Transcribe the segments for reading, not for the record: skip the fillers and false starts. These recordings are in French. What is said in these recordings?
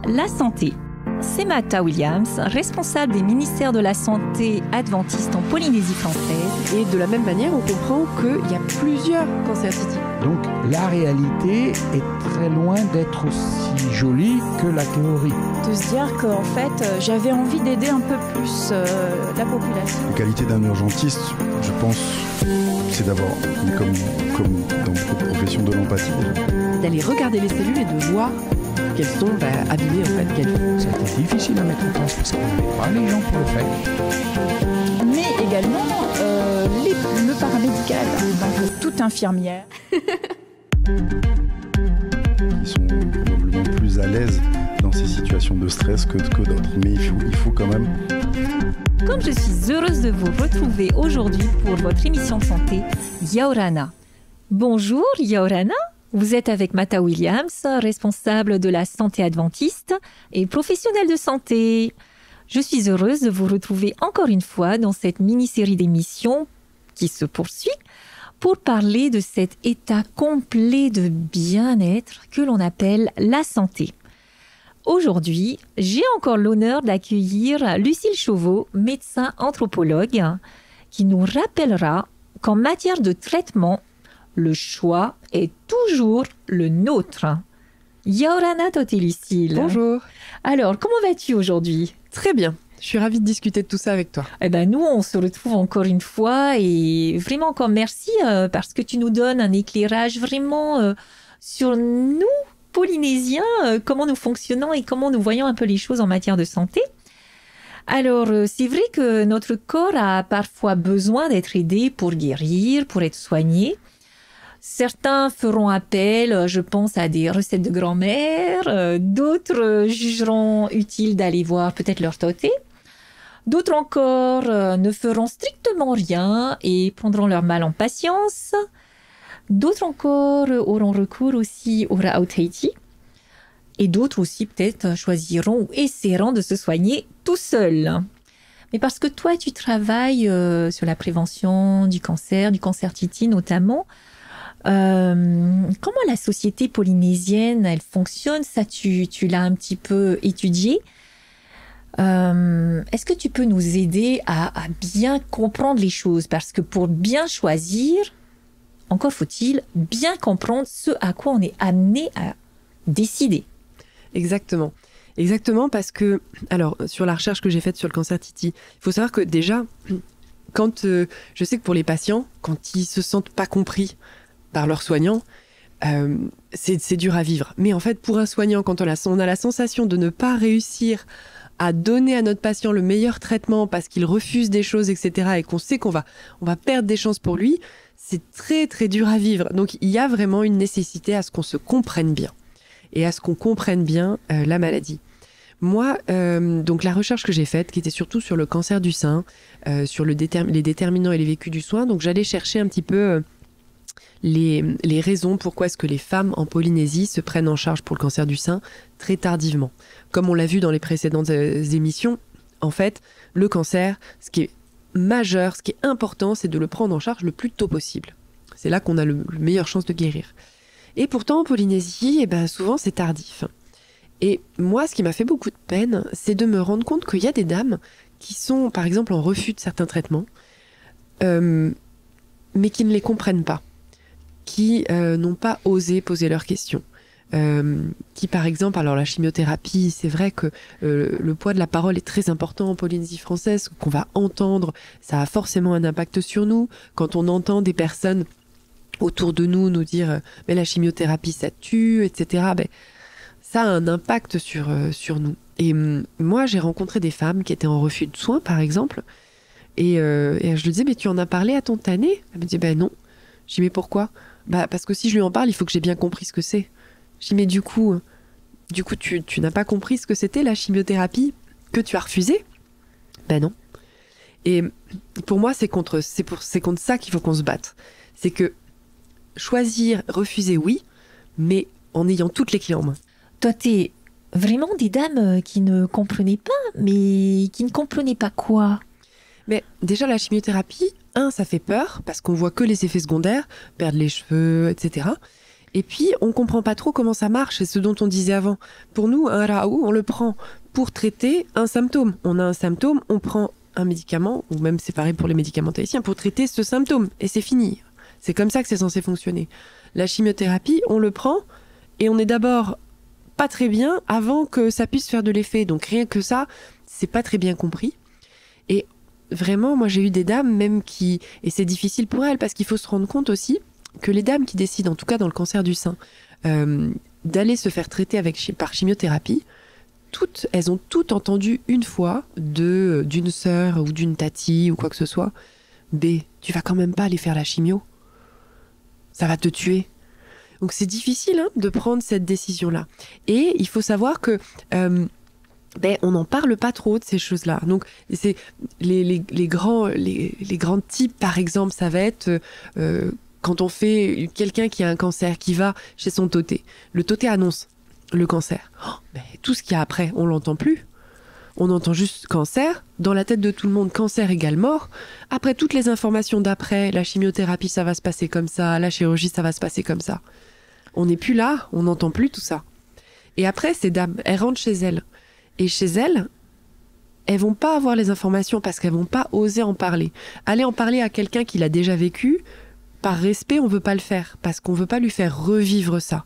la santé. C'est Mata Williams, responsable des ministères de la Santé adventistes en Polynésie française. Et de la même manière, on comprend qu'il y a plusieurs cancers Titi. Donc la réalité est très loin d'être aussi jolie que la théorie. De se dire qu'en fait, j'avais envie d'aider un peu plus la population. La qualité d'un urgentiste, je pense, c'est d'avoir, comme dans beaucoup de professions, de l'empathie. D'aller regarder les cellules et de voir qu'elles sont abîmées en fait. C'était difficile à mettre en place parce qu'on n'avait pas les gens pour le faire. Mais également le paramédical, donc toute infirmière. Ils sont probablement plus à l'aise dans ces situations de stress que d'autres. Mais il faut quand même... Comme je suis heureuse de vous retrouver aujourd'hui pour votre émission de santé, Yaorana. Bonjour Yaorana, vous êtes avec Mata Williams, responsable de la santé adventiste et professionnelle de santé. Je suis heureuse de vous retrouver encore une fois dans cette mini-série d'émissions qui se poursuit pour parler de cet état complet de bien-être que l'on appelle la santé. Aujourd'hui, j'ai encore l'honneur d'accueillir Lucille Chauveau, médecin anthropologue, qui nous rappellera qu'en matière de traitement, le choix est toujours le nôtre. Yaorana Tote Lucille. Bonjour. Alors, comment vas-tu aujourd'hui ? Très bien. Je suis ravie de discuter de tout ça avec toi. Eh ben, nous, on se retrouve encore une fois et vraiment encore merci parce que tu nous donnes un éclairage vraiment sur nous, Polynésiens, comment nous fonctionnons et comment nous voyons un peu les choses en matière de santé. Alors, c'est vrai que notre corps a parfois besoin d'être aidé pour guérir, pour être soigné. Certains feront appel, je pense, à des recettes de grand-mère. D'autres jugeront utile d'aller voir peut-être leur toté. D'autres encore ne feront strictement rien et prendront leur mal en patience. D'autres encore auront recours aussi au Ra'autaiti. Et d'autres aussi peut-être choisiront ou essaieront de se soigner tout seuls. Mais parce que toi, tu travailles sur la prévention du cancer Titi notamment. Comment la société polynésienne, elle fonctionne? Ça, tu l'as un petit peu étudié. Est-ce que tu peux nous aider à bien comprendre les choses? Parce que pour bien choisir, encore faut-il bien comprendre ce à quoi on est amené à décider. Exactement. Exactement, parce que, alors, sur la recherche que j'ai faite sur le cancer Titi, il faut savoir que déjà, quand je sais que pour les patients, quand ils se sentent pas compris par leurs soignants, c'est dur à vivre. Mais en fait, pour un soignant, quand on a la sensation de ne pas réussir à donner à notre patient le meilleur traitement parce qu'il refuse des choses, etc., et qu'on sait qu'on va perdre des chances pour lui, c'est très, très dur à vivre. Donc, il y a vraiment une nécessité à ce qu'on se comprenne bien et à ce qu'on comprenne bien la maladie. Moi, donc la recherche que j'ai faite, qui était surtout sur le cancer du sein, sur les déterminants et les vécus du soin, donc j'allais chercher un petit peu les raisons pourquoi est-ce que les femmes en Polynésie se prennent en charge pour le cancer du sein très tardivement. Comme on l'a vu dans les précédentes émissions, en fait, le cancer, ce qui est majeur, ce qui est important, c'est de le prendre en charge le plus tôt possible. C'est là qu'on a le meilleure chance de guérir. Et pourtant, en Polynésie, souvent, c'est tardif. Et moi, ce qui m'a fait beaucoup de peine, c'est de me rendre compte qu'il y a des dames qui sont, par exemple, en refus de certains traitements, mais qui ne les comprennent pas, qui n'ont pas osé poser leurs questions. Qui, par exemple, alors la chimiothérapie, c'est vrai que le poids de la parole est très important en Polynésie française, qu'on va entendre, ça a forcément un impact sur nous. Quand on entend des personnes autour de nous dire « mais la chimiothérapie, ça tue », etc., ça a un impact sur nous. Et moi, j'ai rencontré des femmes qui étaient en refus de soins, par exemple, et je lui disais « mais tu en as parlé à ton tanné ?» Elle me dit « non ». Je dis « mais pourquoi ?» Parce que si je lui en parle, il faut que j'ai bien compris ce que c'est. Je dis, mais du coup, tu n'as pas compris ce que c'était la chimiothérapie que tu as refusée? Non. Et pour moi, c'est contre ça qu'il faut qu'on se batte. C'est que choisir, refuser, oui, mais en ayant toutes les clés en main. Toi, t'es vraiment des dames qui ne comprenaient pas, mais qui ne comprenaient pas quoi? Mais déjà, la chimiothérapie, ça fait peur, parce qu'on voit que les effets secondaires, perdre les cheveux, etc. Et puis, on comprend pas trop comment ça marche, c'est ce dont on disait avant. Pour nous, un raou, on le prend pour traiter un symptôme. On a un symptôme, on prend un médicament, ou même c'est pareil pour les médicaments tahitiens, pour traiter ce symptôme. Et c'est fini. C'est comme ça que c'est censé fonctionner. La chimiothérapie, on le prend et on est d'abord pas très bien avant que ça puisse faire de l'effet. Donc rien que ça, c'est pas très bien compris. Et vraiment, moi j'ai eu des dames même qui... Et c'est difficile pour elles parce qu'il faut se rendre compte aussi que les dames qui décident, en tout cas dans le cancer du sein, d'aller se faire traiter par chimiothérapie, elles ont toutes entendu une fois d'une sœur ou d'une tati ou quoi que ce soit. B, tu vas quand même pas aller faire la chimio. Ça va te tuer. Donc c'est difficile de prendre cette décision-là. Et il faut savoir que on n'en parle pas trop de ces choses-là. Donc c'est les grands types, par exemple, ça va être quand on fait quelqu'un qui a un cancer, qui va chez son toté. Le toté annonce le cancer. Tout ce qu'il y a après, on l'entend plus. On entend juste cancer. Dans la tête de tout le monde, cancer égale mort. Après, toutes les informations d'après, la chimiothérapie, ça va se passer comme ça, la chirurgie, ça va se passer comme ça. On n'est plus là, on n'entend plus tout ça. Et après, ces dames, elles rentrent chez elles. Et chez elles vont pas avoir les informations parce qu'elles vont pas oser en parler. Aller en parler à quelqu'un qui l'a déjà vécu, par respect, on veut pas le faire, parce qu'on veut pas lui faire revivre ça.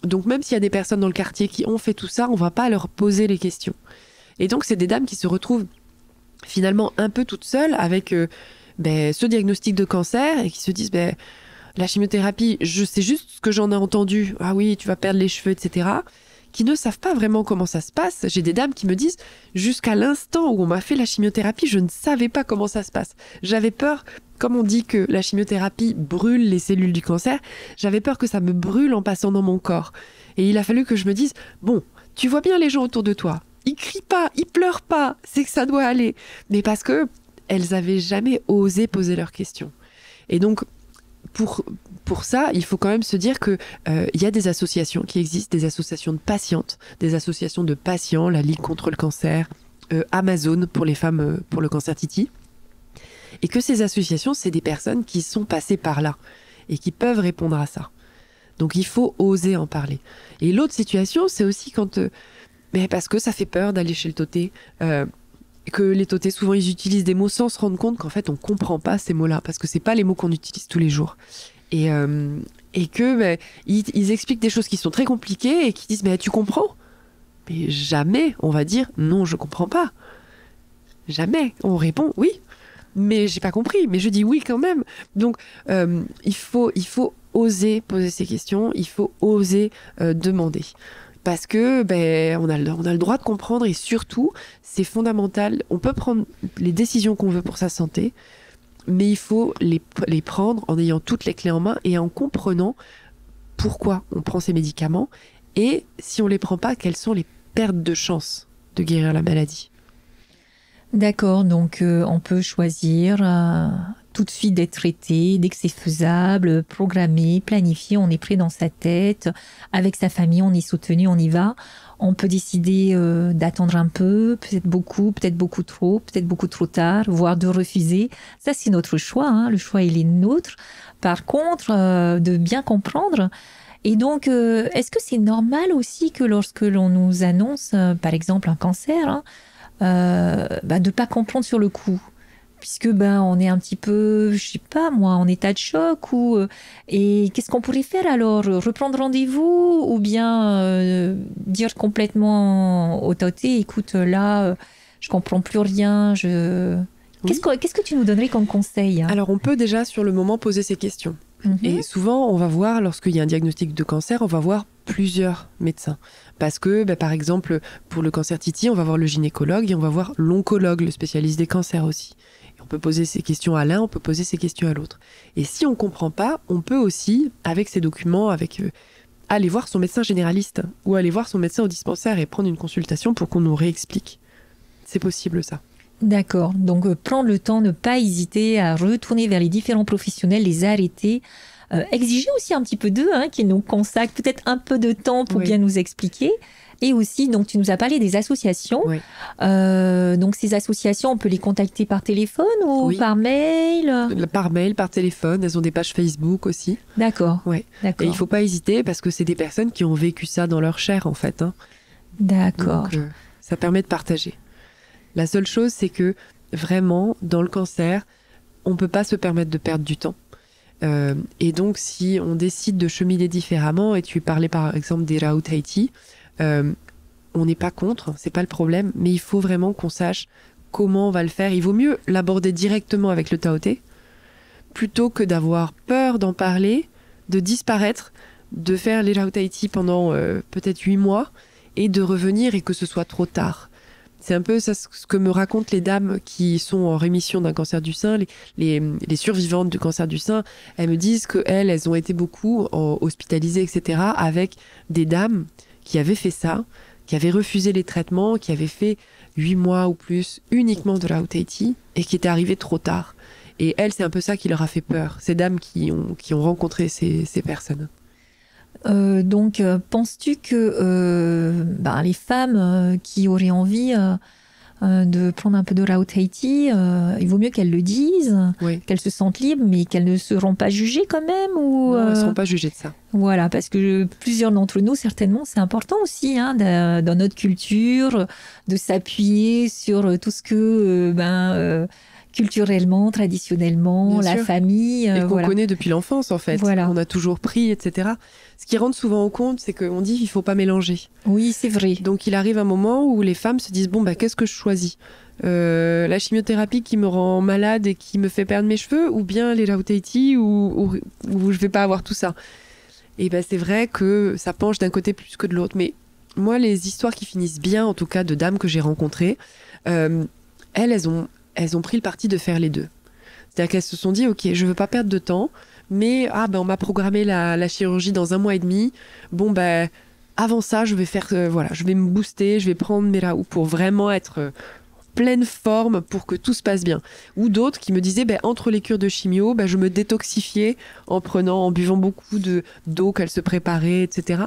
Donc même s'il y a des personnes dans le quartier qui ont fait tout ça, on va pas leur poser les questions. Et donc c'est des dames qui se retrouvent finalement un peu toutes seules avec ce diagnostic de cancer et qui se disent la chimiothérapie, je sais juste ce que j'en ai entendu, ah oui, tu vas perdre les cheveux, etc., qui ne savent pas vraiment comment ça se passe. J'ai des dames qui me disent, jusqu'à l'instant où on m'a fait la chimiothérapie, je ne savais pas comment ça se passe. J'avais peur, comme on dit que la chimiothérapie brûle les cellules du cancer, j'avais peur que ça me brûle en passant dans mon corps. Et il a fallu que je me dise, bon, tu vois bien les gens autour de toi, ils crient pas, ils pleurent pas, c'est que ça doit aller. Mais parce que elles avaient jamais osé poser leurs questions. Et donc, pour ça, il faut quand même se dire que y a des associations qui existent, des associations de patientes, des associations de patients, la Ligue contre le cancer, Amazon pour les femmes pour le cancer Titi, et que ces associations, c'est des personnes qui sont passées par là et qui peuvent répondre à ça. Donc il faut oser en parler. Et l'autre situation, c'est aussi quand... parce que ça fait peur d'aller chez le toté, que les totés, souvent, ils utilisent des mots sans se rendre compte qu'en fait, on comprend pas ces mots-là, parce que c'est pas les mots qu'on utilise tous les jours. Et que ils expliquent des choses qui sont très compliquées et qui disent, tu comprends ? Mais jamais on va dire, non, je comprends pas. Jamais. On répond, oui, mais j'ai pas compris, mais je dis oui quand même. Donc, il faut oser poser ces questions, il faut oser demander. Parce que on a le droit de comprendre et surtout, c'est fondamental. On peut prendre les décisions qu'on veut pour sa santé, mais il faut les prendre en ayant toutes les clés en main et en comprenant pourquoi on prend ces médicaments et si on les prend pas, quelles sont les pertes de chance de guérir la maladie. D'accord, donc on peut choisir tout de suite d'être traité, dès que c'est faisable, programmé, planifié, on est prêt dans sa tête, avec sa famille, on est soutenu, on y va. On peut décider d'attendre un peu, peut-être beaucoup trop, peut-être beaucoup trop tard, voire de refuser. Ça, c'est notre choix, le choix, il est nôtre. Par contre, de bien comprendre. Et donc, est-ce que c'est normal aussi que lorsque l'on nous annonce, par exemple, un cancer, de ne pas comprendre sur le coup, puisque on est un petit peu, je sais pas moi, en état de choc et qu'est-ce qu'on pourrait faire alors? Reprendre rendez-vous ou bien dire complètement au toté, écoute, là, je comprends plus rien, Qu'est-ce que tu nous donnerais comme conseil? Alors, on peut déjà sur le moment poser ces questions. Et souvent, on va voir, lorsqu'il y a un diagnostic de cancer, on va voir plusieurs médecins. Parce que, par exemple, pour le cancer Titi, on va voir le gynécologue et on va voir l'oncologue, le spécialiste des cancers aussi. Et on peut poser ces questions à l'un, on peut poser ces questions à l'autre. Et si on ne comprend pas, on peut aussi, avec ces documents, aller voir son médecin généraliste ou aller voir son médecin au dispensaire et prendre une consultation pour qu'on nous réexplique. C'est possible, ça. D'accord. Donc, prendre le temps, ne pas hésiter à retourner vers les différents professionnels, les arrêter, exiger aussi un petit peu d'eux, hein, qu'ils nous consacrent peut-être un peu de temps pour bien nous expliquer. Et aussi, donc, tu nous as parlé des associations. Oui. Donc, ces associations, on peut les contacter par téléphone ou par mail? Par mail, par téléphone. Elles ont des pages Facebook aussi. D'accord. Ouais. D'accord. Et il ne faut pas hésiter parce que c'est des personnes qui ont vécu ça dans leur chair, en fait. Hein. D'accord. Donc, ça permet de partager. La seule chose, c'est que vraiment, dans le cancer, on ne peut pas se permettre de perdre du temps. Et donc, si on décide de cheminer différemment, et tu parlais par exemple des Rauhitaiti, on n'est pas contre, c'est pas le problème, mais il faut vraiment qu'on sache comment on va le faire. Il vaut mieux l'aborder directement avec le Taoté plutôt que d'avoir peur d'en parler, de disparaître, de faire les Rauhitaiti pendant peut-être 8 mois et de revenir et que ce soit trop tard. C'est un peu ça, ce que me racontent les dames qui sont en rémission d'un cancer du sein, les survivantes du cancer du sein. Elles me disent qu'elles ont été beaucoup hospitalisées, etc., avec des dames qui avaient fait ça, qui avaient refusé les traitements, qui avaient fait 8 mois ou plus uniquement de Rauhitaiti et qui étaient arrivées trop tard. Et elles, c'est un peu ça qui leur a fait peur, ces dames qui ont rencontré ces personnes. Donc, penses-tu que les femmes qui auraient envie de prendre un peu de Rauhitaiti, il vaut mieux qu'elles le disent, qu'elles se sentent libres, mais qu'elles ne seront pas jugées quand même ou, Non, elles ne seront pas jugées de ça. Voilà, parce que plusieurs d'entre nous, certainement, c'est important aussi dans notre culture de s'appuyer sur tout ce que... culturellement, traditionnellement, Bien la sûr. famille. Et qu'on connaît depuis l'enfance, en fait. Voilà. On a toujours pris, etc. Ce qui rentre souvent en compte, c'est qu'on dit qu'il ne faut pas mélanger. Oui, c'est vrai. Donc, il arrive un moment où les femmes se disent, qu'est-ce que je choisis ? La chimiothérapie qui me rend malade et qui me fait perdre mes cheveux, ou bien les Rauhitaiti où je ne vais pas avoir tout ça. Et c'est vrai que ça penche d'un côté plus que de l'autre. Mais moi, les histoires qui finissent bien, en tout cas de dames que j'ai rencontrées, elles ont pris le parti de faire les deux. C'est-à-dire qu'elles se sont dit, ok, je veux pas perdre de temps, mais on m'a programmé la chirurgie dans 1 mois et demi. Avant ça, je vais faire, je vais me booster, je vais prendre mes Raou pour vraiment être en pleine forme pour que tout se passe bien. Ou d'autres qui me disaient, entre les cures de chimio, je me détoxifiais en buvant beaucoup d'eau qu'elles se préparaient, etc.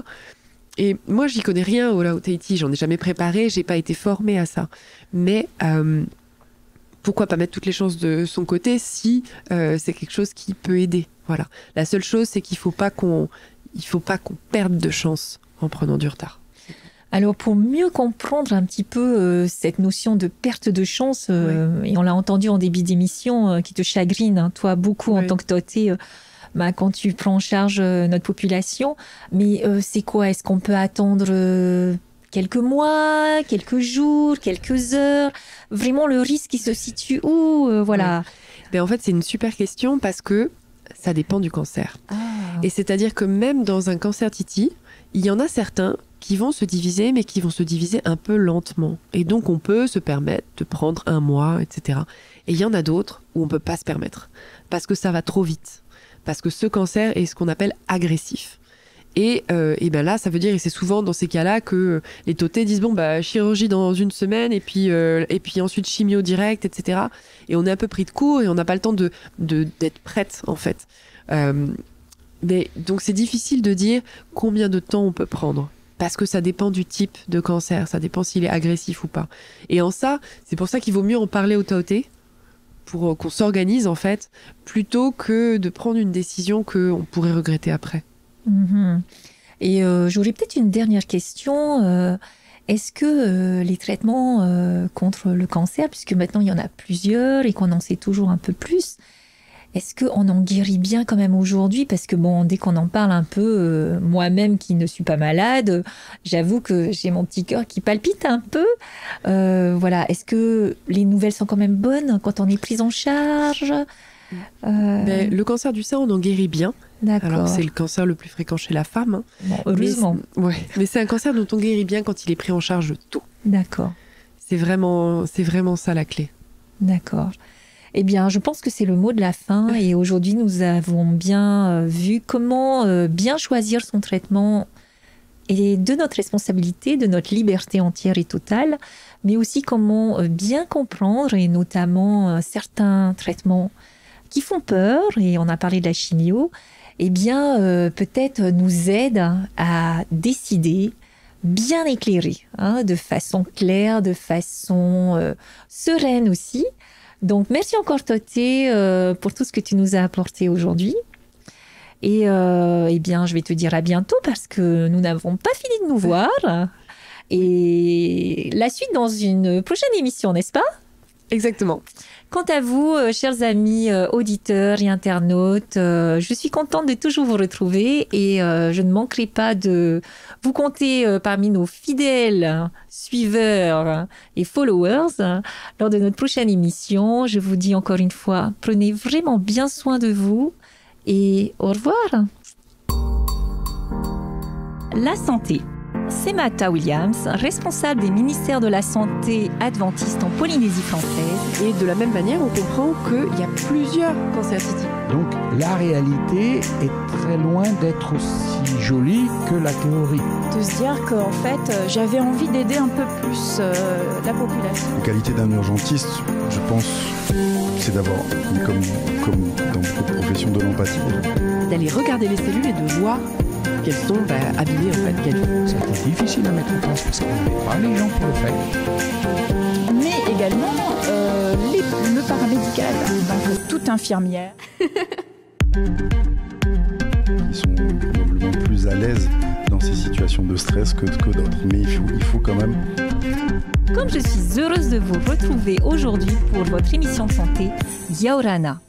Et moi, j'y connais rien au Rauhitaiti, j'en ai jamais préparé, j'ai pas été formée à ça. Mais pourquoi pas mettre toutes les chances de son côté si c'est quelque chose qui peut aider. Voilà. La seule chose, c'est qu'il faut pas qu'on perde de chance en prenant du retard. Alors, pour mieux comprendre un petit peu cette notion de perte de chance, et on l'a entendu en début d'émission, qui te chagrine, hein, toi, beaucoup en tant que Taoté, quand tu prends en charge notre population. Mais c'est quoi? Est-ce qu'on peut attendre quelques mois, quelques jours, quelques heures? Vraiment, le risque, il se situe où? Voilà. En fait, c'est une super question parce que ça dépend du cancer. Ah. Et c'est-à-dire que même dans un cancer Titi, il y en a certains qui vont se diviser, mais qui vont se diviser un peu lentement. Et donc, on peut se permettre de prendre 1 mois, etc. Et il y en a d'autres où on ne peut pas se permettre parce que ça va trop vite. Parce que ce cancer est ce qu'on appelle agressif. Et là, ça veut dire, et c'est souvent dans ces cas-là que les Taotés disent chirurgie dans 1 semaine et puis ensuite chimio direct, etc. Et on est un peu pris de court et on n'a pas le temps d'être prête en fait. Mais donc c'est difficile de dire combien de temps on peut prendre parce que ça dépend du type de cancer, ça dépend s'il est agressif ou pas. Et c'est pour ça qu'il vaut mieux en parler au Taoté pour qu'on s'organise en fait, plutôt que de prendre une décision qu'on pourrait regretter après. Mmh. Et j'aurais peut-être une dernière question. Est-ce que les traitements contre le cancer, puisque maintenant il y en a plusieurs et qu'on en sait toujours un peu plus, est-ce qu'on en guérit bien quand même aujourd'hui? Parce que dès qu'on en parle un peu, moi-même qui ne suis pas malade, j'avoue que j'ai mon petit cœur qui palpite un peu. Voilà. Est-ce que les nouvelles sont quand même bonnes quand on est prise en charge? Le cancer du sein, on en guérit bien. D'accord. Alors, c'est le cancer le plus fréquent chez la femme. Heureusement. Mais c'est un cancer dont on guérit bien quand il est pris en charge tôt. D'accord. C'est vraiment ça la clé. D'accord. Eh bien, je pense que c'est le mot de la fin. Et aujourd'hui, nous avons bien vu comment bien choisir son traitement et de notre responsabilité, de notre liberté entière et totale, mais aussi comment bien comprendre, et notamment certains traitements qui font peur, et on a parlé de la chimio, eh bien, peut-être nous aide à décider bien éclairé, de façon claire, de façon sereine aussi. Donc, merci encore Toté pour tout ce que tu nous as apporté aujourd'hui. Et eh bien, je vais te dire à bientôt parce que nous n'avons pas fini de nous voir. Et la suite dans une prochaine émission, n'est-ce pas ? Exactement. Quant à vous, chers amis auditeurs et internautes, je suis contente de toujours vous retrouver et je ne manquerai pas de vous compter parmi nos fidèles suiveurs et followers lors de notre prochaine émission. Je vous dis encore une fois, prenez vraiment bien soin de vous et au revoir. La santé. C'est Mata Williams, responsable des ministères de la Santé adventistes en Polynésie française. Et de la même manière, on comprend qu'il y a plusieurs Cancer City. Donc la réalité est très loin d'être aussi jolie que la théorie. De se dire qu'en fait, j'avais envie d'aider un peu plus la population. La qualité d'un urgentiste, je pense, c'est d'avoir, comme dans beaucoup de professions, de l'empathie. D'aller regarder les cellules et de voir qu'elles sont abîmées en fait. C'était difficile à mettre en place parce qu'on n'avait pas les gens pour le faire. Mais également le paramédical, donc toute infirmière. Ils sont probablement plus à l'aise dans ces situations de stress que d'autres. Mais il faut quand même... Comme je suis heureuse de vous retrouver aujourd'hui pour votre émission de santé, Yaorana.